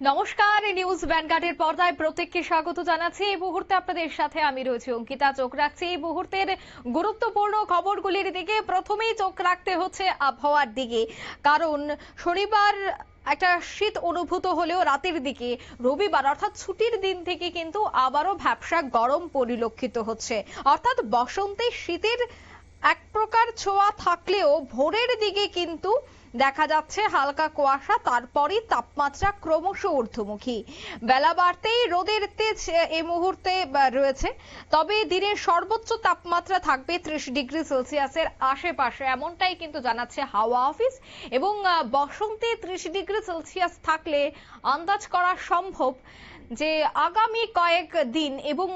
নমস্কার, নিউজ ভ্যানগার্ডের পর্দায় প্রত্যেককে স্বাগত জানাচ্ছি। এই মুহূর্তে আপনাদের সাথে আমি রয়েছি অঙ্কিতা। চোখ রাখছি এই মুহূর্তের গুরুত্বপূর্ণ খবরগুলির দিকে। প্রথমেই চোখ রাখতে হচ্ছে আবহাওয়ার দিকে, কারণ শনিবার একটা শীত অনুভূত হলেও রাতের দিকে রবিবার অর্থাৎ ছুটির দিন থেকে কিন্তু আবারও ভ্যাপসা গরম পরিলক্ষিত হচ্ছে। অর্থাৎ বসন্তে শীতের এক প্রকার ছোঁয়া থাকলেও ভোরের দিকে কিন্তু দেখা যাচ্ছে হালকা কুয়াশা, তারপরই তাপমাত্রা ক্রমশ ঊর্ধ্বমুখী। বেলা বাড়তেই রোদের তেজ এই মুহূর্তে রয়েছে, তবে দিনের সর্বোচ্চ তাপমাত্রা থাকবে 30 ডিগ্রি সেলসিয়াসের আশেপাশে, এমনটাই কিন্তু জানাচ্ছে হাওয়া অফিস। এবং বসন্তে 30 ডিগ্রি সেলসিয়াস থাকলে আন্দাজ করা সম্ভব যে আগামী কয়েক দিন এবং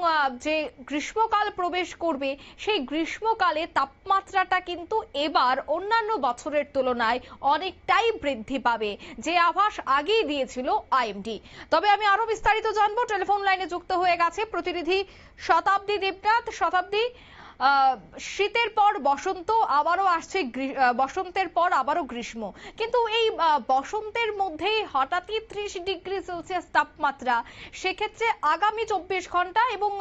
যে গ্রীষ্মকাল প্রবেশ করবে সেই গ্রীষ্মকালে তাপমাত্রাটা কিন্তু এবার অন্যান্য বছরের তুলনায় অনেকটাই বৃদ্ধি পাবে, যে আভাস আগেই দিয়েছিল আইএমডি। তবে আমি আরো বিস্তারিত জানবো। টেলিফোন লাইনে যুক্ত হয়ে গেছে প্রতিনিধি শতাব্দী দেবনাথ। শতাব্দী, শীতের পর বসন্ত, আবারও আসছে বসন্তের পর আবারও গ্রীষ্ম, কিন্তু এই বসন্তের মধ্যেই হঠাৎই 30 ডিগ্রি সেলসিয়াস তাপমাত্রা, সেক্ষেত্রে আগামী 24 ঘন্টা এবং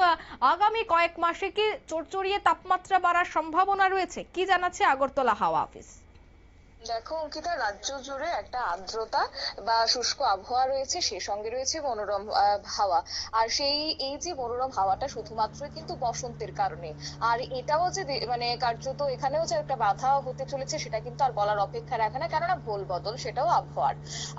আগামী কয়েক মাসে কি চড়চড়িয়ে তাপমাত্রা বাড়ার সম্ভাবনা রয়েছে? কি জানাচ্ছে আগরতলা হাওয়া অফিস? দেখো অঙ্কিতা, রাজ্য জুড়ে একটা আর্দ্রতা বা শুষ্ক আবহাওয়া রয়েছে, সেই সঙ্গে রয়েছে মনোরম হাওয়া। আর এই যে মনোরম হাওয়াটা শুধুমাত্র কিন্তু বসন্তের কারণে। আর এটাও যে মানে কার্যত এখানেও যে একটা বাধা হতে চলেছে সেটা কিন্তু আর বলার অপেক্ষা রাখে না, কেননা ভোল বদল সেটাও আবহাওয়ার।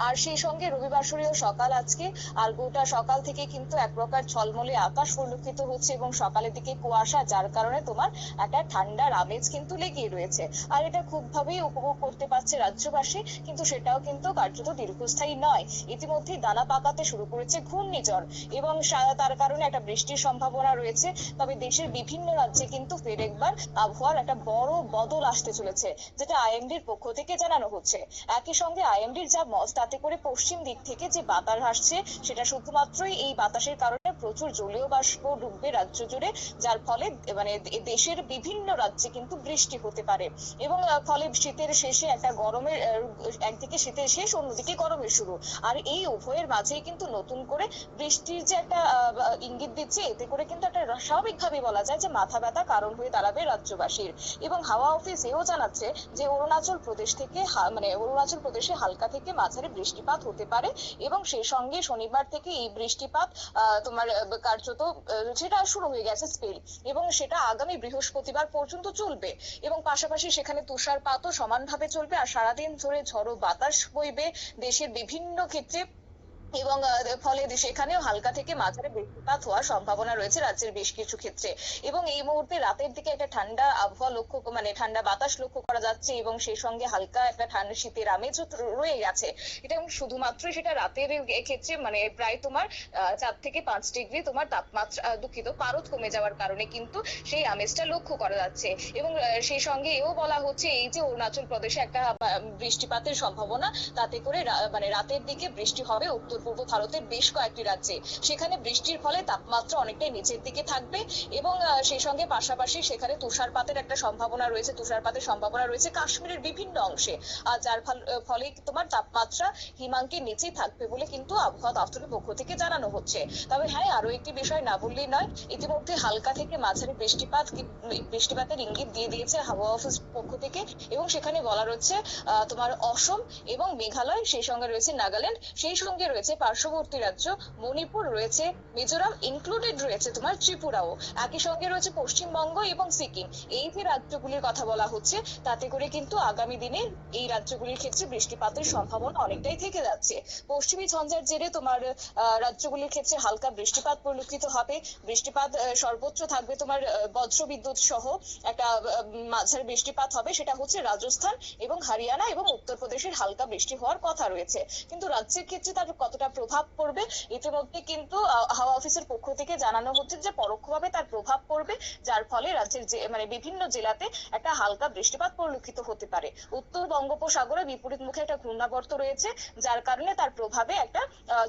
আর সেই সঙ্গে রবিবাসরীয় সকাল আজকে, আর গোটা সকাল থেকে কিন্তু এক প্রকার ঝলমলে আকাশ পরিলক্ষিত হচ্ছে এবং সকালের দিকে কুয়াশা, যার কারণে তোমার একটা ঠান্ডার আমেজ কিন্তু লেগেই রয়েছে। আর এটা খুব ভাবেই উপভোগ করতে পারছে রাজ্যবাসী, কিন্তু সেটাও কিন্তু কার্যত দীর্ঘস্থায়ী নয়। ইতিমধ্যে দানা পাকাতে শুরু করেছে ঘূর্ণিঝড় এবং তার কারণে একটা বৃষ্টির সম্ভাবনা রয়েছে। তবে দেশের বিভিন্ন রাজ্যে কিন্তু ফের একবার আবহাওয়ার একটা বড় বদল আসতে চলেছে, যেটা আইএমডির পক্ষ থেকে জানানো হচ্ছে। একই সঙ্গে আইএমডির যা মত, তাতে করে পশ্চিম দিক থেকে যে বাতাস আসছে সেটা শুধুমাত্রই এই বাতাসের কারণে প্রচুর জলীয় বাষ্প ঢুকবে রাজ্য জুড়ে, যার ফলে মানে দেশের বিভিন্ন রাজ্যে কিন্তু বৃষ্টি হতে পারে। এবং ফলে শীতের শেষে একটা গরমের, একদিকে শীতের শেষ অন্যদিকে গরমের শুরু, আর এই উভয়ের মাঝেই কিন্তু নতুন করে বৃষ্টির যে একটা ইঙ্গিত দিচ্ছে। এতে করে কিন্তু একটা স্বাভাবিকভাবে বলা যায় যে মাথা ব্যথা কারণ হয়ে দাঁড়াবে রাজ্যবাসীর। এবং হাওয়া অফিস এও জানাচ্ছে যে অরুণাচল প্রদেশ থেকে মানে অরুণাচল প্রদেশে হালকা থেকে মাঝারি বৃষ্টিপাত হতে পারে এবং সেই সঙ্গে শনিবার থেকে এই বৃষ্টিপাত তোমার কার্যত সেটা শুরু হয়ে গেছে স্পেল, এবং সেটা আগামী বৃহস্পতিবার পর্যন্ত চলবে। এবং পাশাপাশি সেখানে তুষারপাতও সমানভাবে চলবে, আর সারাদিন ধরে ঝড়ো বাতাস বইবে দেশের বিভিন্ন ক্ষেত্রে। এবং ফলে সেখানেও হালকা থেকে মাঝারি বৃষ্টিপাত হওয়ার সম্ভাবনা রয়েছে রাজ্যের বেশ কিছু ক্ষেত্রে। এবং এই মুহূর্তে রাতের দিকে একটা ঠান্ডা আবহাওয়া মানে ঠান্ডা বাতাস লক্ষ্য করা যাচ্ছে, এবং সেই সঙ্গে হালকা একটা ঠান্ডা শীতের আমেজও রয়ে গেছে। এটা শুধুমাত্র সেটা রাতের ক্ষেত্রে, মানে প্রায় তোমার 4 থেকে 5 ডিগ্রি তোমার তাপমাত্রা, দুঃখিত, পারদ কমে যাওয়ার কারণে কিন্তু সেই আমেজটা লক্ষ্য করা যাচ্ছে। এবং সেই সঙ্গে এও বলা হচ্ছে এই যে অরুণাচল প্রদেশে একটা বৃষ্টিপাতের সম্ভাবনা, তাতে করে মানে রাতের দিকে বৃষ্টি হবে উত্তর পূর্ব ভারতের বেশ কয়েকটি রাজ্যে। সেখানে বৃষ্টির ফলে তাপমাত্রা অনেকটাই নিচের দিকে থাকবে, এবং সেই সঙ্গে পাশাপাশি সেখানে তুষারপাতের একটা সম্ভাবনা রয়েছে। তুষারপাতের সম্ভাবনা রয়েছে কাশ্মীরের বিভিন্ন অংশে, আর যার ফলে তোমার তাপমাত্রা হিমাঙ্কের নিচেই থাকবে বলে কিন্তু আবহাওয়া দপ্তরের পক্ষ থেকে জানানো হচ্ছে। তবে হ্যাঁ, আরো একটি বিষয় না বললেই নয়, ইতিমধ্যে হালকা থেকে মাঝারি বৃষ্টিপাতের ইঙ্গিত দিয়ে দিয়েছে হাওয়া অফিস পক্ষ থেকে। এবং সেখানে বলা রয়েছে তোমার অসম এবং মেঘালয়, সেই সঙ্গে রয়েছে নাগাল্যান্ড, সেই সঙ্গে রয়েছে পার্শ্ববর্তী রাজ্য মণিপুর, রয়েছে মিজোরাম, ইনক্লুডেড রয়েছে তোমার ত্রিপুরাও, একই সঙ্গে রয়েছে পশ্চিমবঙ্গ এবং সিকিম। এই যে রাজ্যগুলির কথা বলা হচ্ছে, তাতে করে কিন্তু আগামী দিনে এই রাজ্যগুলির ক্ষেত্রে বৃষ্টিপাতের সম্ভাবনা অনেকটাই থেকে যাচ্ছে। পশ্চিমী ঝঞ্ঝার জেরে তোমার রাজ্যগুলির ক্ষেত্রে হালকা বৃষ্টিপাত পরিলক্ষিত হবে। বৃষ্টিপাত সর্বোচ্চ থাকবে তোমার বজ্রবিদ্যুৎ সহ একটা মাঝারি বৃষ্টিপাত হবে, সেটা হচ্ছে রাজস্থান এবং হরিয়ানা এবং উত্তরপ্রদেশের হালকা বৃষ্টি হওয়ার কথা রয়েছে। কিন্তু রাজ্যের ক্ষেত্রে তার কতটা প্রভাব পড়বে, ইতিমধ্যে কিন্তু হাওয়া অফিসের পক্ষ থেকে জানানো হচ্ছে যে পরোক্ষভাবে তার প্রভাব পড়বে, যার ফলে রাজ্যের মানে বিভিন্ন জেলাতে একটা হালকা বৃষ্টিপাত পরিলক্ষিত হতে পারে। উত্তর বঙ্গোপসাগরে বিপরীত মুখে একটা ঘূর্ণাবর্ত রয়েছে, যার কারণে তার প্রভাবে একটা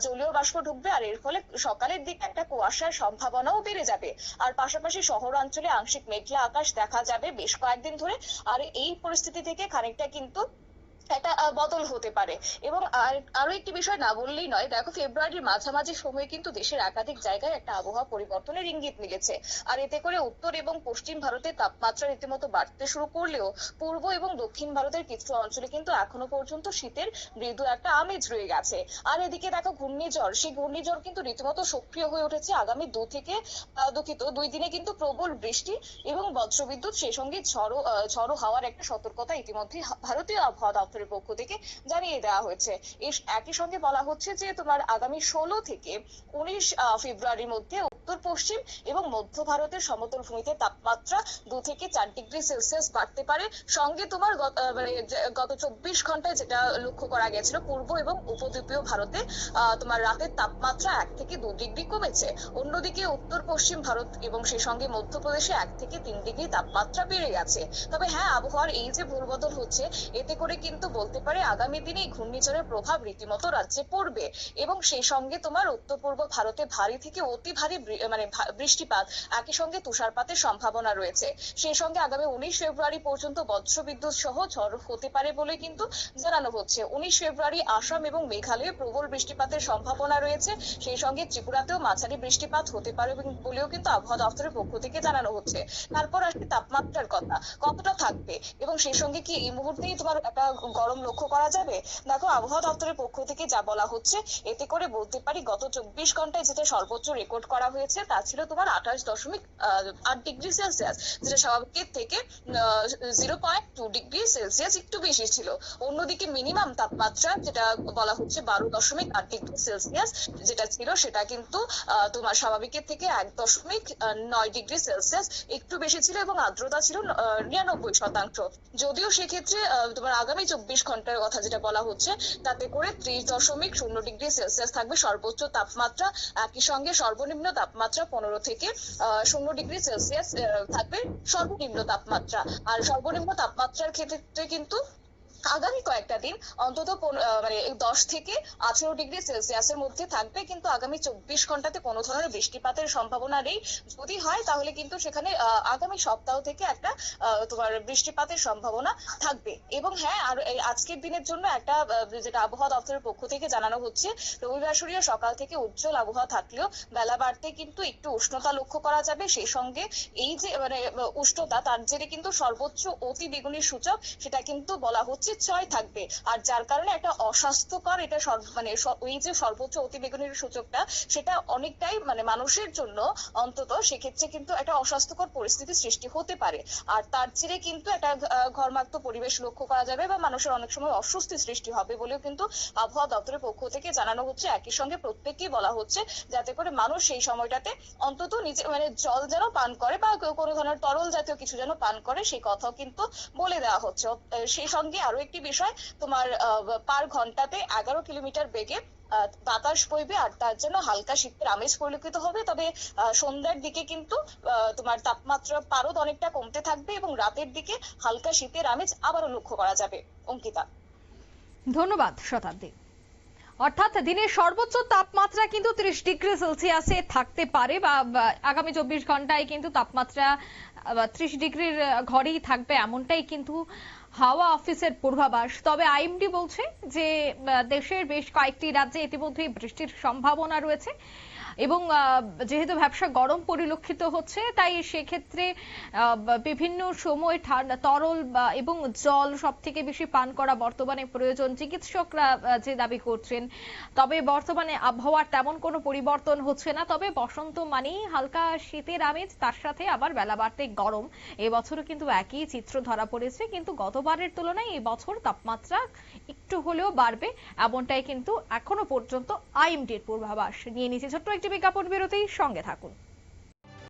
জলীয় বাষ্প ঢুকবে, আর এর ফলে সকালের দিকে একটা কুয়াশার সম্ভাবনাও বেড়ে যাবে। আর পাশাপাশি শহরাঞ্চলে আংশিক মেঘলা আকাশ দেখা যাবে বেশ কয়েকদিন ধরে। আর এই পরিস্থিতি থেকে খানিকটা কিন্তু একটা বদল হতে পারে। এবং আরো একটি বিষয় না বললেই নয়, দেখো ফেব্রুয়ারির মাঝামাঝি সময়ে কিন্তু দেশের একাধিক জায়গায় একটা আবহাওয়া পরিবর্তনের ইঙ্গিত মিলেছে। আর এতে করে উত্তর এবং পশ্চিম ভারতের তাপমাত্রা রীতিমতো বাড়তে শুরু করলেও পূর্ব এবং দক্ষিণ ভারতের কিছু অঞ্চলে কিন্তু এখনো পর্যন্ত শীতের মৃদু একটা আমেজ রয়ে গেছে। আর এদিকে দেখো ঘূর্ণিঝড়, সেই ঘূর্ণিঝড় কিন্তু রীতিমতো সক্রিয় হয়ে উঠেছে। আগামী 2 দিনে কিন্তু প্রবল বৃষ্টি এবং বজ্রবিদ্যুৎ, সেই সঙ্গে ঝড়ো হাওয়ার একটা সতর্কতা ইতিমধ্যে ভারতীয় আবহাওয়া দপ্তরের পক্ষ থেকে জানিয়ে দেওয়া হয়েছে। একই সঙ্গে বলা হচ্ছে যে তোমার আগামী 16 থেকে 19 ফেব্রুয়ারির মধ্যে উত্তর পশ্চিম এবং মধ্য ভারতের সমতল ভূমিতে তাপমাত্রা 2 থেকে 4 ডিগ্রি সেলসিয়াস বাড়তে পারে। সঙ্গে তোমার গত 24 ঘন্টায় যেটা লক্ষ্য করা গেছিল, পূর্ব এবং উপদ্বীপীয় ভারতে তোমার রাতের তাপমাত্রা 1 থেকে 2 ডিগ্রি কমেছে। অন্যদিকে উত্তর পশ্চিম ভারত এবং সেই সঙ্গে মধ্যপ্রদেশে 1 থেকে 3 ডিগ্রি তাপমাত্রা বেড়ে গেছে। তবে হ্যাঁ, আবহাওয়ার এই যে ভূবদল হচ্ছে, এতে করে কিন্তু বলতে পারে আগামী দিনে ঘূর্ণিঝড়ের প্রভাব রীতিমতো রাজ্যে পড়বে। এবং সেই সঙ্গে তোমার উত্তর পূর্ব ভারতে ভারী থেকে অতি ভারী বৃষ্টিপাত, একই সঙ্গে তুষারপাতের সম্ভাবনা রয়েছে। সেই সঙ্গে আগামী 19 ফেব্রুয়ারি পর্যন্ত বজ্রবিদ্যুৎ সহ ঝড় হতে পারে বলে কিন্তু জানানো হচ্ছে। 19 ফেব্রুয়ারি আসাম এবং মেঘালয়ে প্রবল বৃষ্টিপাতের সম্ভাবনা রয়েছে। সেই সঙ্গে ত্রিপুরাতেও মাঝারি বৃষ্টিপাত হতে পারে বলেও কিন্তু আবহাওয়া দপ্তরের পক্ষ থেকে জানানো হচ্ছে। তারপর আসলে তাপমাত্রার কথা, কতটা থাকবে এবং সেই সঙ্গে কি এই মুহূর্তেই তোমার একটা গরম লক্ষ্য করা যাবে? দেখো আবহাওয়া দপ্তরের পক্ষ থেকে যা বলা হচ্ছে, এতে করে বলতে পারি গত 24 ঘন্টায় যেটা সর্বোচ্চ রেকর্ড করা হয়েছে তা ছিল তোমার 28.8 ডিগ্রি সেলসিয়াস, যেটা স্বাভাবিকের থেকে 0.2 ডিগ্রি সেলসিয়াস একটু বেশি ছিল। অন্যদিকে মিনিমাম তাপমাত্রা যেটা বলা হচ্ছে 12.8 ডিগ্রি সেলসিয়াস যেটা ছিল, সেটা কিন্তু তোমার স্বাভাবিকের থেকে 1.9 ডিগ্রি সেলসিয়াস একটু বেশি ছিল এবং আর্দ্রতা ছিল 99%। যদিও সেক্ষেত্রে তোমার আগামী 24 ঘন্টার কথা যেটা বলা হচ্ছে, তাতে করে 30.0 ডিগ্রি সেলসিয়াস থাকবে সর্বোচ্চ তাপমাত্রা। একই সঙ্গে সর্বনিম্ন তাপমাত্রা 15 থেকে 0 ডিগ্রি সেলসিয়াস থাকবে সর্বনিম্ন তাপমাত্রা। আর সর্বনিম্ন তাপমাত্রার ক্ষেত্রে কিন্তু আগামী কয়েকটা দিন অন্তত 10 থেকে 18 ডিগ্রি সেলসিয়াসের মধ্যে থাকবে। কিন্তু আগামী 24 ঘন্টাতে কোনো ধরনের বৃষ্টিপাতের সম্ভাবনা নেই। যদি হয় তাহলে কিন্তু সেখানে আগামী সপ্তাহ থেকে একটা তোমার বৃষ্টিপাতের সম্ভাবনা থাকবে। এবং হ্যাঁ, আর আজকের দিনের জন্য একটা যেটা আবহাওয়া দপ্তরের পক্ষ থেকে জানানো হচ্ছে, রবিবাসরীয় সকাল থেকে উজ্জ্বল আবহাওয়া থাকলেও বেলা বাড়তে কিন্তু একটু উষ্ণতা লক্ষ্য করা যাবে। সেই সঙ্গে এই যে উষ্ণতা, তার জেরে কিন্তু সর্বোচ্চ অতি বেগুনির সূচক, সেটা কিন্তু বলা হচ্ছে 6 থাকবে। আর যার কারণে একটা অস্বাস্থ্যকর এটা ওই যে সর্বোচ্চ অতি বেগুনির সূচকটা, সেটা অনেকটাই মানুষের জন্য অন্তত সেক্ষেত্রে কিন্তু একটা অস্বাস্থ্যকর পরিস্থিতি সৃষ্টি হতে পারে। আর তার জেরে কিন্তু একটা ঘর্মাক্ত পরিবেশ লক্ষ্য করা যাবে বা মানুষের অনেক সময় অস্বস্তি সৃষ্টি হবে বলেও কিন্তু আবহাওয়া দপ্তরের পক্ষ থেকে জানানো হচ্ছে। একই সঙ্গে প্রত্যেককেই বলা হচ্ছে যাতে করে মানুষ সেই সময়টাতে অন্তত নিজে জল যেন পান করে বা কোনো ধরনের তরল জাতীয় কিছু যেন পান করে, সেই কথাও কিন্তু বলে দেওয়া হচ্ছে। সেই সঙ্গে আরো একটি বিষয়, তোমার পার ঘন্টাতে 11 কিলোমিটার বেগে বাতাস বইবে আর তার জন্য হালকা শীতের আমেজ পরিলক্ষিত হবে। তবে সন্ধ্যার দিকে কিন্তু তোমার তাপমাত্রা পারদ অনেকটা কমতে থাকবে এবং রাতের দিকে হালকা শীতের আমেজ আবারও লক্ষ্য করা যাবে। অঙ্কিতা, ধন্যবাদ শতাব্দী। অর্থাৎ দিনের সর্বোচ্চ তাপমাত্রা কিন্তু 30 ডিগ্রি সেলসিয়াসে থাকতে পারে বা আগামী 24 ঘন্টায় কিন্তু তাপমাত্রা 30 ডিগ্রির ঘরেই থাকবে, এমনটাই কিন্তু হাওয়া অফিসের পূর্বাভাস। তবে আইএমডি বলছে যে দেশের বেশ কয়েকটি রাজ্যে ইতিমধ্যেই বৃষ্টির সম্ভাবনা রয়েছে এবং যেহেতু ভ্যাপসা গরম পরিলক্ষিত হচ্ছে, তাই সেক্ষেত্রে বিভিন্ন সময় ঠান্ডা তরল এবং জল সব থেকে বেশি পান করা বর্তমানে প্রয়োজন, চিকিৎসকরা যে দাবি করছেন। তবে বর্তমানে আবহাওয়ার তেমন কোনো পরিবর্তন হচ্ছে না। তবে বসন্ত মানেই হালকা শীতের আমেজ, তার সাথে আবার বেলা বাড়তে গরম। এবছরও কিন্তু একই চিত্র ধরা পড়েছে, কিন্তু গতবারের তুলনায় এই বছর তাপমাত্রা একটু হলেও বাড়বে, এমনটাই কিন্তু এখনো পর্যন্ত আইএমডির পূর্বাভাস। নিয়ে নিচ্ছে ছোট্ট একটি বিজ্ঞাপন বিরতি, সঙ্গে থাকুন।